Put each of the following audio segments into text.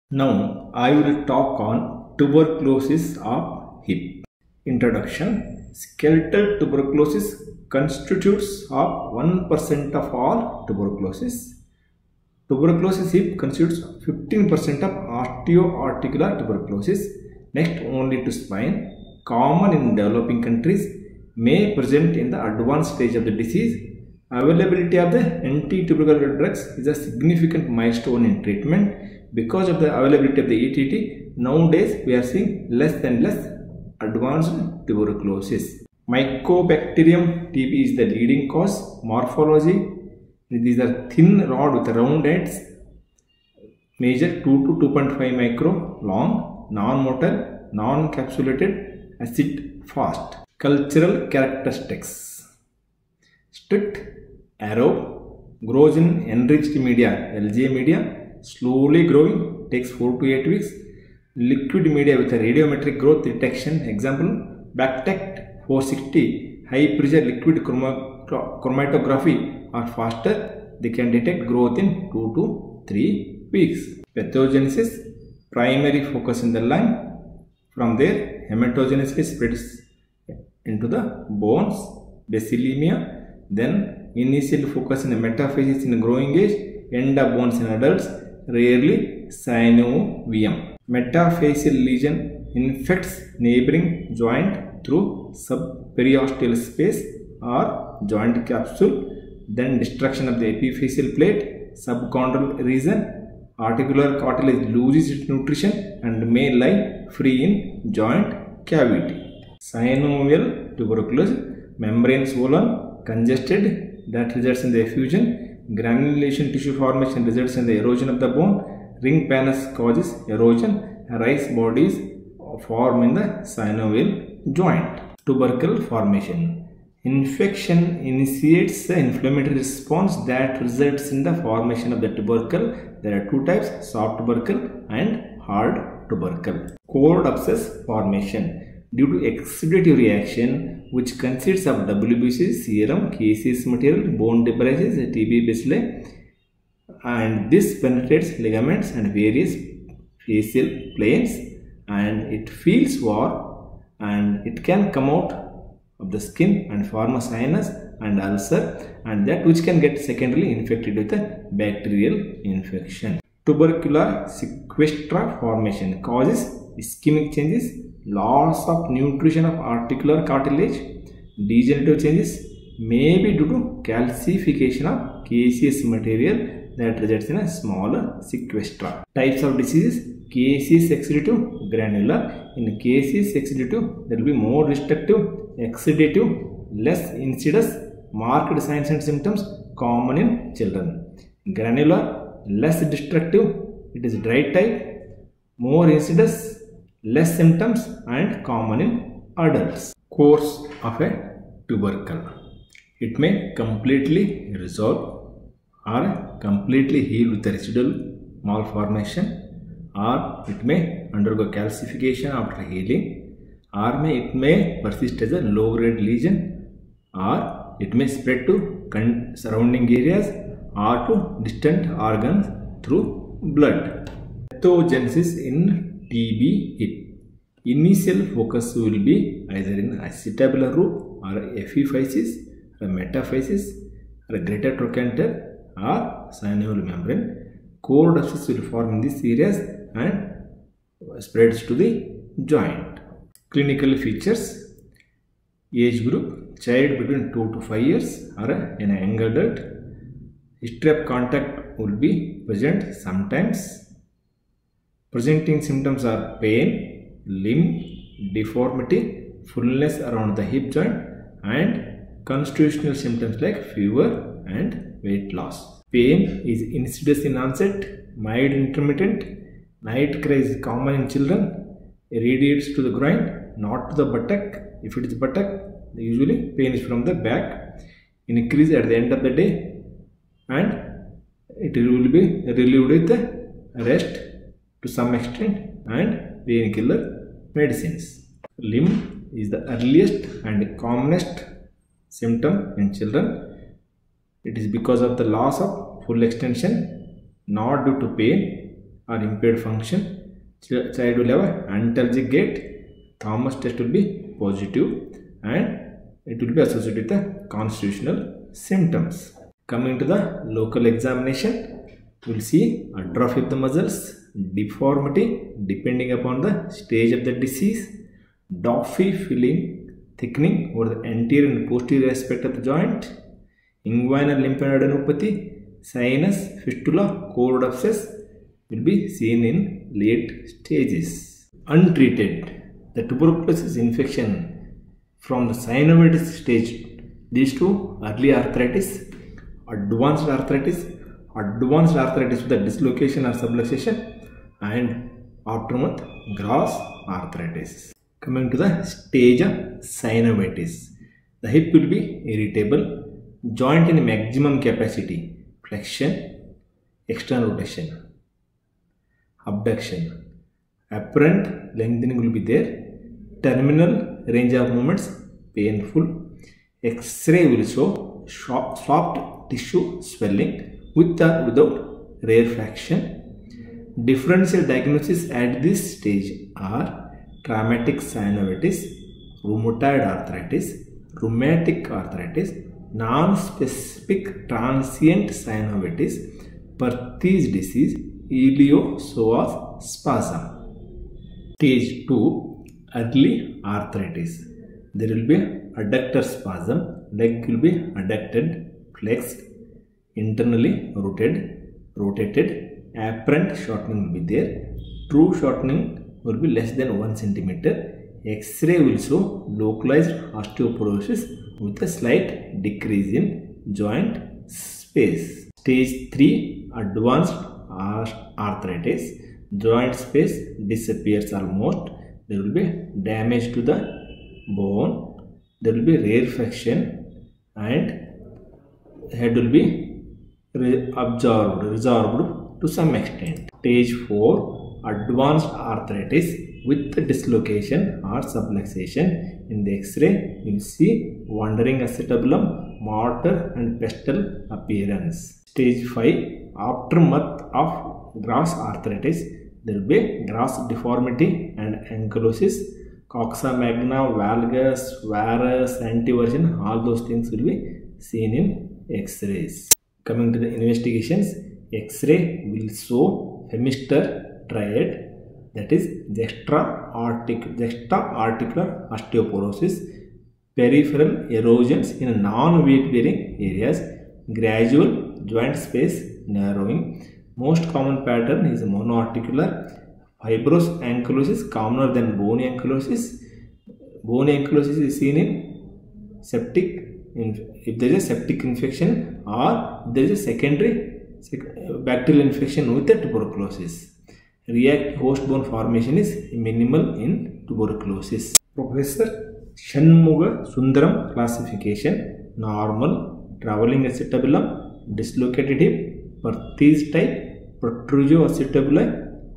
Now I will talk on tuberculosis of hip. Introduction. Skeletal tuberculosis constitutes of 1% of all tuberculosis. Tuberculosis hip constitutes 15% of osteoarticular tuberculosis. Next only to spine. Common in developing countries, may present in the advanced stage of the disease. Availability of the anti-tubercular drugs is a significant milestone in treatment. Because of the availability of the ETT, nowadays we are seeing less and less advanced tuberculosis. Mycobacterium TB is the leading cause. Morphology: these are thin rod with round ends, measure 2 to 2.5 micro long, non-motile, non-capsulated, acid fast. Cultural characteristics: strict arrow, grows in enriched media, LGA media, slowly growing, takes 4 to 8 weeks. Liquid media with a radiometric growth detection, example BACTEC 460, high pressure liquid chromatography are faster, they can detect growth in 2 to 3 weeks. Pathogenesis: primary focus in the lung, from there hematogenesis spreads into the bones, basilemia, then initial focus in the metaphysis in growing age, end of bones in adults, rarely synovium. Metaphyseal lesion infects neighboring joint through subperiosteal space or joint capsule, then destruction of the epiphyseal plate, subchondral region, articular cartilage loses its nutrition and may lie free in joint cavity. Synovial tuberculosis: membrane swollen, congested, that results in the effusion. Granulation tissue formation results in the erosion of the bone. Ring pannus causes erosion. Rice bodies form in the synovial joint. Tubercle formation: infection initiates the inflammatory response that results in the formation of the tubercle. There are two types: soft tubercle and hard tubercle. Cord abscess formation due to exudative reaction which consists of WBC, serum, caseous material, bone debris, TB bacilli, and this penetrates ligaments and various facial planes, and it feels warm, and it can come out of the skin and form a sinus and ulcer, and that which can get secondarily infected with a bacterial infection. Tubercular sequestra formation causes ischemic changes, loss of nutrition of articular cartilage. Degenerative changes may be due to calcification of caseous material that results in a smaller sequestra. Types of diseases: caseous exudative, granular. In caseous exudative, there will be more destructive, exudative, less insidious, marked signs and symptoms, common in children. Granular, less destructive, it is dry type, more insidious, less symptoms, and common in adults. Course of a tubercle: it may completely resolve or completely heal with a residual malformation, or it may undergo calcification after healing, or it may persist as a low-grade lesion, or it may spread to surrounding areas or to distant organs through blood. Pathogenesis in TB hip: initial focus will be either in acetabular root or epiphysis or metaphysis or greater trochanter or synovial membrane. Cord abscess will form in these areas and spreads to the joint. Clinical features: age group, child between 2 to 5 years or an young adult. History of contact will be present sometimes. Presenting symptoms are pain, limb deformity, fullness around the hip joint, and constitutional symptoms like fever and weight loss. Pain is insidious in onset, mild intermittent. Night cry is common in children. Radiates to the groin, not to the buttock. If it is buttock, usually pain is from the back. Increase at the end of the day, and it will be relieved with rest to some extent and painkiller medicines. Limb is the earliest and commonest symptom in children. It is because of the loss of full extension, not due to pain. or impaired function, child will have an antalgic gait, Thomas test will be positive, and it will be associated with the constitutional symptoms. Coming to the local examination, we will see atrophy of the muscles, deformity depending upon the stage of the disease, Duffy filling thickening over the anterior and posterior aspect of the joint, inguinal lymphadenopathy, sinus, fistula, cord abscess will be seen in late stages. Untreated, the tuberculosis infection from the synovitis stage leads to early arthritis, advanced arthritis with the dislocation or subluxation, and aftermath gross arthritis. Coming to the stage of synovitis, the hip will be irritable, joint in maximum capacity, flexion, external rotation, abduction, apparent lengthening will be there, terminal range of movements painful, X-ray will show soft tissue swelling with or without rarefaction. Differential diagnosis at this stage are traumatic synovitis, rheumatoid arthritis, rheumatic arthritis, non-specific transient synovitis, Perthes disease, iliopsoas spasm. Stage 2, early arthritis. There will be adductor spasm, leg will be adducted, flexed, internally rotated, apparent shortening will be there, true shortening will be less than 1 cm. X-ray will show localized osteoporosis with a slight decrease in joint space. Stage 3, advanced arthritis, joint space disappears almost, there will be damage to the bone, there will be rarefaction, and head will be resorbed to some extent. Stage 4, advanced arthritis with dislocation or subluxation. In the X-ray, you will see wandering acetabulum, mortar and pestle appearance. Stage 5, aftermath of gross arthritis, there will be gross deformity and ankylosis, coxa magna, valgus, varus, anteversion, all those things will be seen in X-rays. Coming to the investigations, X-ray will show hemister triad, that is juxta-articular osteoporosis, peripheral erosions in non-weight bearing areas, gradual joint space narrowing. Most common pattern is monoarticular, fibrous ankylosis commoner than bony ankylosis. Bony ankylosis is seen in septic, if there is a septic infection or there is a secondary bacterial infection with the tuberculosis. React host bone formation is minimal in tuberculosis. Professor Shanmuga Sundaram classification: normal, traveling acetabulum, dislocated hip, Perthes type, protrusio acetabuli,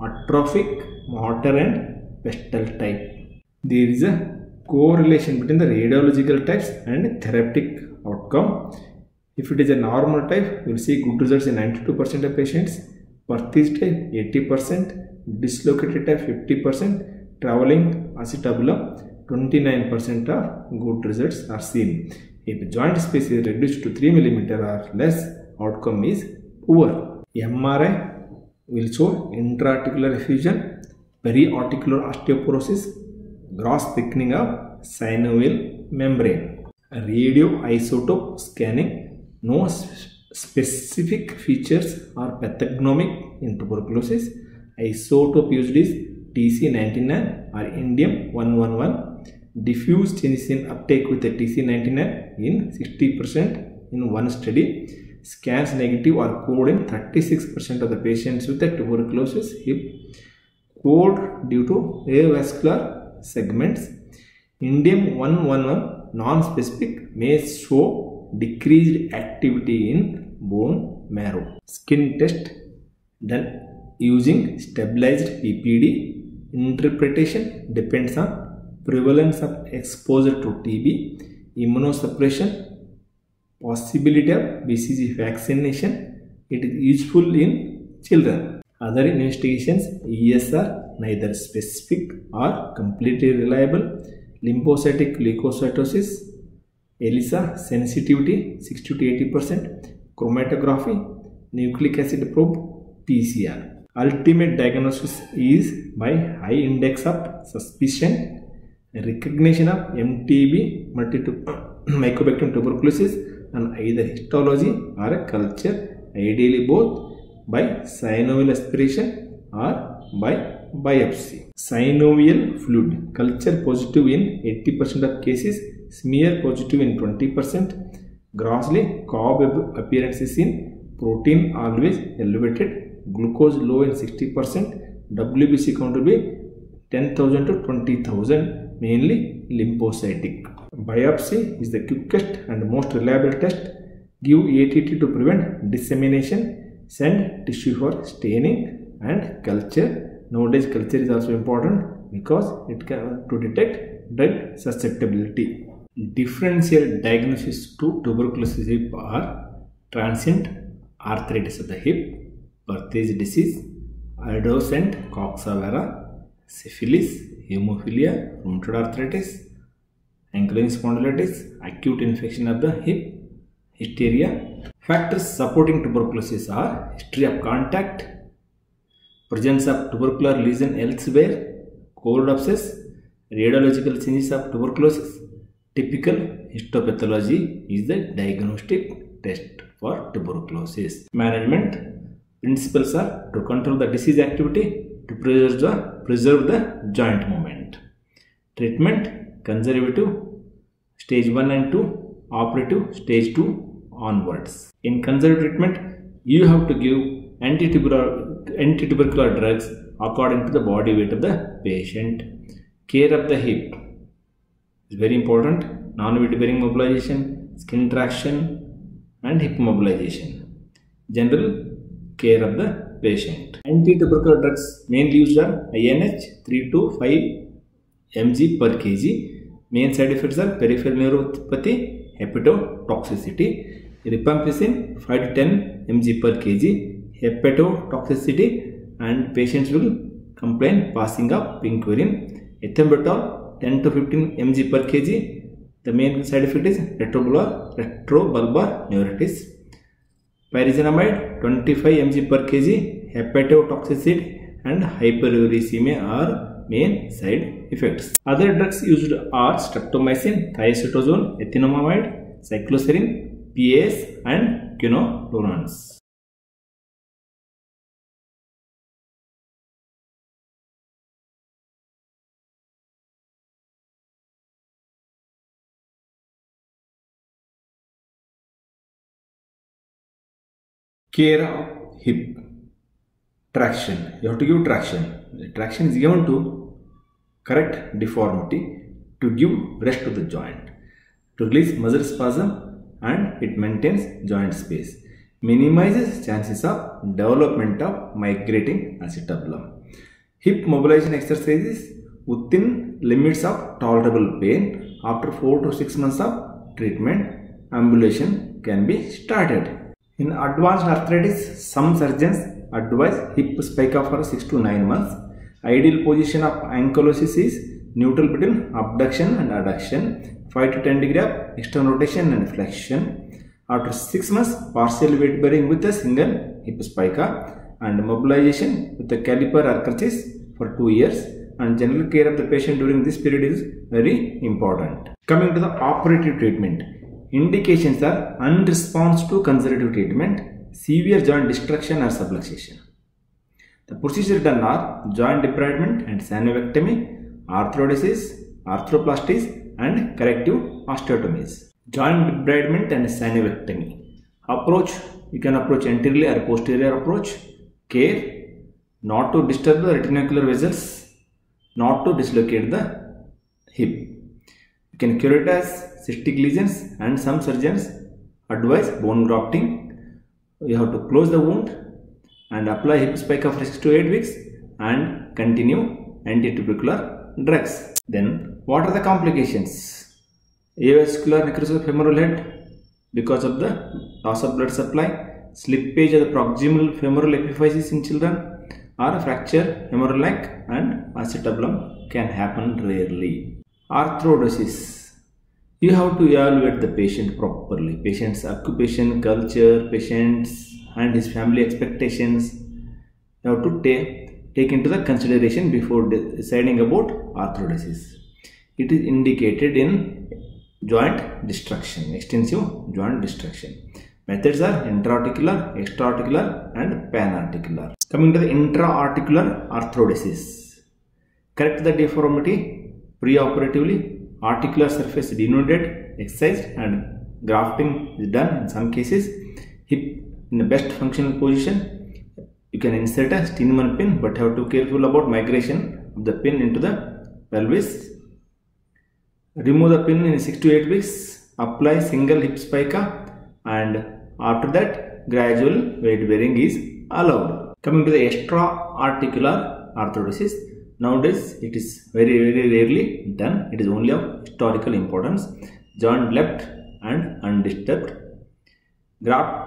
atrophic, mortar and pestle type. There is a correlation between the radiological types and therapeutic outcome. If it is a normal type, you will see good results in 92% of patients. Perthes type 80%, dislocated type 50%, traveling acetabulum 29% of good results are seen. If joint space is reduced to 3 mm or less, outcome is poor. MRI will show intra-articular effusion, periarticular osteoporosis, gross thickening of synovial membrane. Radioisotope scanning, no specific features are pathognomic in tuberculosis. Isotope used is TC99 or indium-111. Diffuse changes in uptake with the TC99 in 60% in one study. Scans negative are code in 36% of the patients with the tuberculosis hip. Code due to avascular segments. Indium-111 non-specific may show decreased activity in bone marrow. Skin test done using stabilized PPD. Interpretation depends on prevalence of exposure to TB, immunosuppression, possibility of BCG vaccination. It is useful in children. Other investigations, ES are neither specific or completely reliable. Lymphocytic leukocytosis, ELISA sensitivity 60 to 80%, chromatography, nucleic acid probe, PCR. Ultimate diagnosis is by high index of suspicion, recognition of MTB, Mycobacterium tuberculosis, and either histology or a culture, ideally both by synovial aspiration or by biopsy. Synovial fluid, culture positive in 80% of cases, smear positive in 20%, grossly Cobb appearance is in protein always elevated, glucose low in 60%, WBC count will be 10,000 to 20,000, mainly lymphocytic. Biopsy is the quickest and most reliable test. Give ATT to prevent dissemination, send tissue for staining, and culture. Nowadays culture is also important because it can to detect drug susceptibility. Differential diagnosis to tuberculosis hip are transient arthritis of the hip, Perthes disease, iridescent coxa vara, syphilis, hemophilia, rheumatoid arthritis, ankylosing spondylitis, acute infection of the hip, hysteria. Factors supporting tuberculosis are history of contact, presence of tubercular lesion elsewhere, cold abscess, radiological changes of tuberculosis. Typical histopathology is the diagnostic test for tuberculosis. Management principles are to control the disease activity, to preserve the joint movement. Treatment conservative stage 1 and 2, operative stage 2 onwards. In conservative treatment, you have to give anti-tubercular drugs according to the body weight of the patient. Care of the hip is very important. Non-weight bearing mobilization, skin traction, and hip mobilization. General care of the patient. Anti-tubercular drugs mainly used are INH 3 to 5 mg per kg. Main side effects are peripheral neuropathy, hepatotoxicity. Rifampicin 5 to 10 mg per kg, hepatotoxicity, and patients will complain passing of pink urine. Ethambutol 10 to 15 mg per kg. The main side effect is retrobulbar neuritis. Pyrazinamide 25 mg per kg, hepatotoxicity and hyperuricemia are main side effects. Other drugs used are streptomycin, thiacetazone, ethinomycin, cycloserine, PAS, and quinolones. Care of hip. Traction. You have to give traction. Traction is given to correct deformity, to give rest to the joint, to release muscle spasm, and it maintains joint space. Minimizes chances of development of migrating acetabulum. Hip mobilization exercises within limits of tolerable pain. After 4 to 6 months of treatment, ambulation can be started. In advanced arthritis, some surgeons advise hip spica for 6 to 9 months. Ideal position of ankylosis is neutral between abduction and adduction, 5 to 10 degree of external rotation and flexion. After 6 months, partial weight bearing with a single hip spica and mobilization with a caliper or crutches for 2 years, and general care of the patient during this period is very important. Coming to the operative treatment. Indications are unresponse to conservative treatment, severe joint destruction or subluxation. The procedures done are joint debridement and synovectomy, arthrodesis, arthroplasties, and corrective osteotomies. Joint debridement and synovectomy. Approach, you can approach anteriorly or posterior approach. Care, not to disturb the retinacular vessels, not to dislocate the hip. You can cure it as cystic lesions, and some surgeons advise bone grafting. You have to close the wound and apply hip spica for 6 to 8 weeks and continue anti-tubercular drugs. Then what are the complications? Avascular necrosis of femoral head because of the loss of blood supply, slippage of the proximal femoral epiphysis in children, or a fracture, hemorrhagic and acetabulum can happen rarely. Arthrodesis. You have to evaluate the patient properly. Patient's occupation, culture, patient's and his family expectations. You have to take into the consideration before deciding about arthrodesis. It is indicated in joint destruction, extensive joint destruction. Methods are intra-articular, extra-articular and pan-articular. Coming to the intra-articular arthrodesis. Correct the deformity preoperatively. Articular surface denuded, excised and grafting is done in some cases. Hip in the best functional position. You can insert a Steinmann pin, but have to be careful about migration of the pin into the pelvis. Remove the pin in 6 to 8 weeks. Apply single hip spica, and after that gradual weight bearing is allowed. Coming to the extra-articular arthrodesis. Nowadays it is very rarely done. It is only of historical importance. Joint left and undisturbed. Graft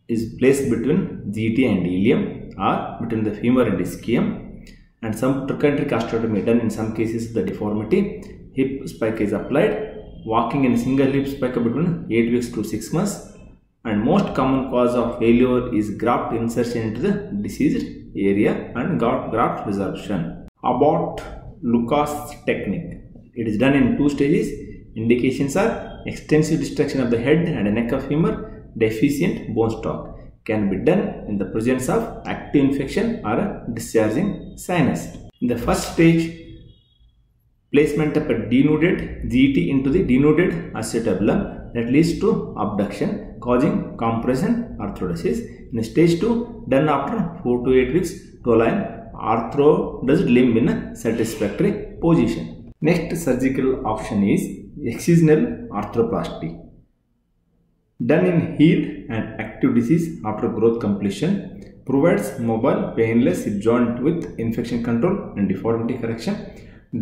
is placed between GT and ilium or between the femur and ischium, and some trochanteric osteotomy done in some cases of the deformity. Hip spica is applied. Walking in single hip spica between 8 weeks to 6 months. And most common cause of failure is graft insertion into the diseased area and graft resorption. Abbott Lucas technique. It is done in 2 stages. Indications are extensive destruction of the head and neck of femur, deficient bone stock. Can be done in the presence of active infection or a discharging sinus. In the first stage, placement of a denuded GT into the denuded acetabulum that leads to abduction, causing compression arthrodesis. In stage 2, done after 4 to 8 weeks to align arthrodesed limb in a satisfactory position. Next surgical option is excisional arthroplasty. Done in healed and active disease after growth completion, provides mobile, painless hip joint with infection control and deformity correction.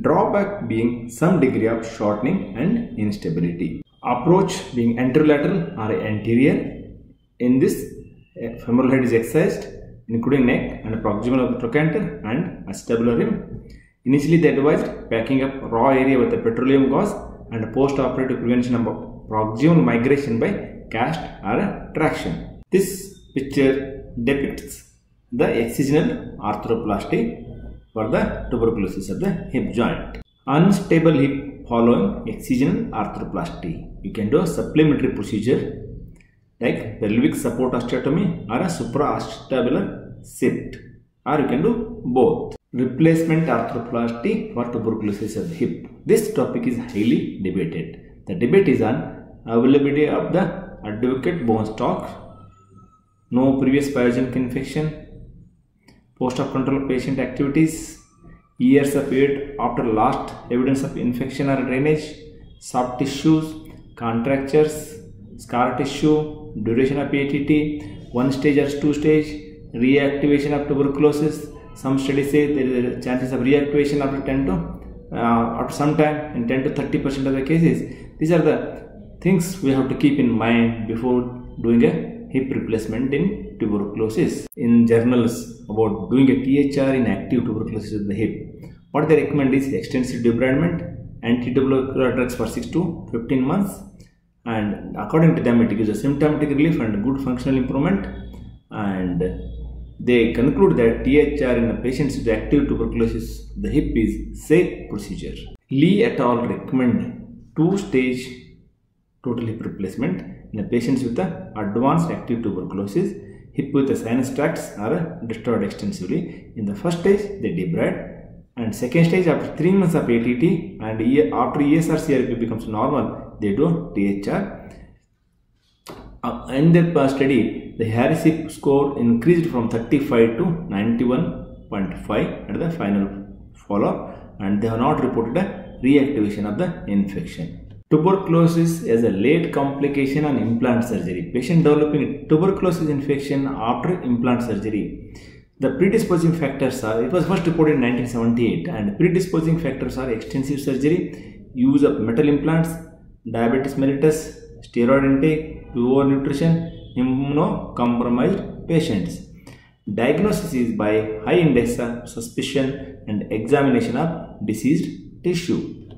Drawback being some degree of shortening and instability. Approach being anterolateral or anterior. In this, femoral head is excised, including neck and proximal trochanter and acetabular rim. Initially, they advised packing up raw area with a petroleum gauze and post-operative prevention of proximal migration by cast or traction. This picture depicts the excisional arthroplasty for the tuberculosis of the hip joint. Unstable hip following excisional arthroplasty. You can do a supplementary procedure like pelvic support osteotomy or a supraacetabular shift, or you can do both. Replacement arthroplasty for tuberculosis of the hip. This topic is highly debated. The debate is on availability of the adequate bone stock, no previous pyogenic infection, post-op control of patient activities, years of age after last evidence of infection or drainage, soft tissues, contractures, scar tissue, duration of ATT, 1 stage or 2 stage, reactivation of tuberculosis. Some studies say there is chances of reactivation after some time in 10 to 30% of the cases. These are the things we have to keep in mind before doing a hip replacement in tuberculosis. In journals about doing a THR in active tuberculosis of the hip, what they recommend is extensive debridement, anti-tubercular drugs for 6 to 15 months, and according to them it gives a symptomatic relief and good functional improvement, and they conclude that THR in the patients with active tuberculosis of the hip is safe procedure. Lee et al. Recommend 2-stage total hip replacement in the patients with the advanced active tuberculosis, hip with the sinus tracts are destroyed extensively. In the first stage, they debride, and second stage after 3 months of ATT and after ESR CRP becomes normal, they do THR. In their study, the Harris hip score increased from 35 to 91.5 at the final follow-up, and they have not reported a reactivation of the infection. Tuberculosis is a late complication on implant surgery. Patient developing tuberculosis infection after implant surgery. The predisposing factors are, it was first reported in 1978, and predisposing factors are extensive surgery, use of metal implants, diabetes mellitus, steroid intake, poor nutrition, immunocompromised patients. Diagnosis is by high index of suspicion and examination of diseased tissue.